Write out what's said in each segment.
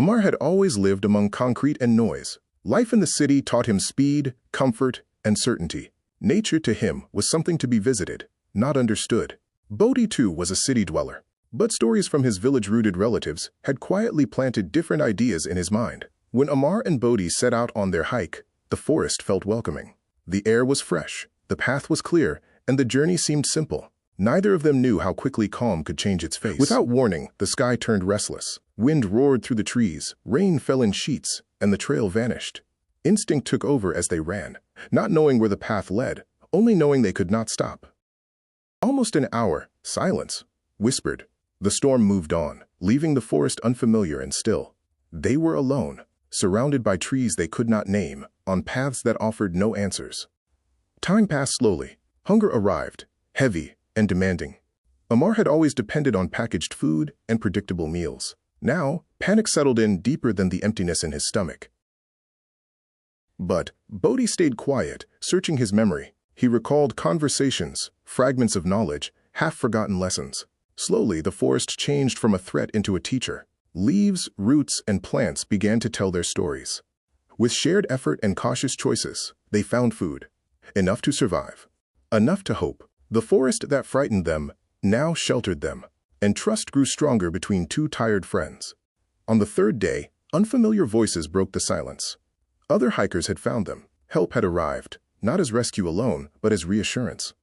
Amar had always lived among concrete and noise. Life in the city taught him speed, comfort, and certainty. Nature to him was something to be visited, not understood. Bodhi too was a city dweller, but stories from his village-rooted relatives had quietly planted different ideas in his mind. When Amar and Bodhi set out on their hike, the forest felt welcoming. The air was fresh, the path was clear, and the journey seemed simple. Neither of them knew how quickly calm could change its face. Without warning, the sky turned restless. Wind roared through the trees, rain fell in sheets, and the trail vanished. Instinct took over as they ran, not knowing where the path led, only knowing they could not stop. Almost an hour, silence, whispered. The storm moved on, leaving the forest unfamiliar and still. They were alone, surrounded by trees they could not name, on paths that offered no answers. Time passed slowly. Hunger arrived, heavy and demanding. Amar had always depended on packaged food and predictable meals. Now, panic settled in deeper than the emptiness in his stomach. But Bodhi stayed quiet, searching his memory. He recalled conversations, fragments of knowledge, half-forgotten lessons. Slowly, the forest changed from a threat into a teacher. Leaves, roots, and plants began to tell their stories. With shared effort and cautious choices, they found food. Enough to survive. Enough to hope. The forest that frightened them now sheltered them, and trust grew stronger between two tired friends. On the third day, unfamiliar voices broke the silence. Other hikers had found them. Help had arrived, not as rescue alone, but as reassurance.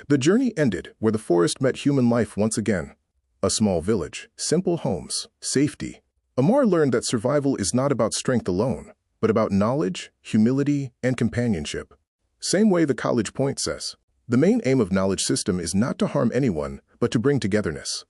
The journey ended where the forest met human life once again. A small village, simple homes, safety. Amar learned that survival is not about strength alone, but about knowledge, humility, and companionship. Same way the College Point says. The main aim of knowledge system is not to harm anyone, but to bring togetherness.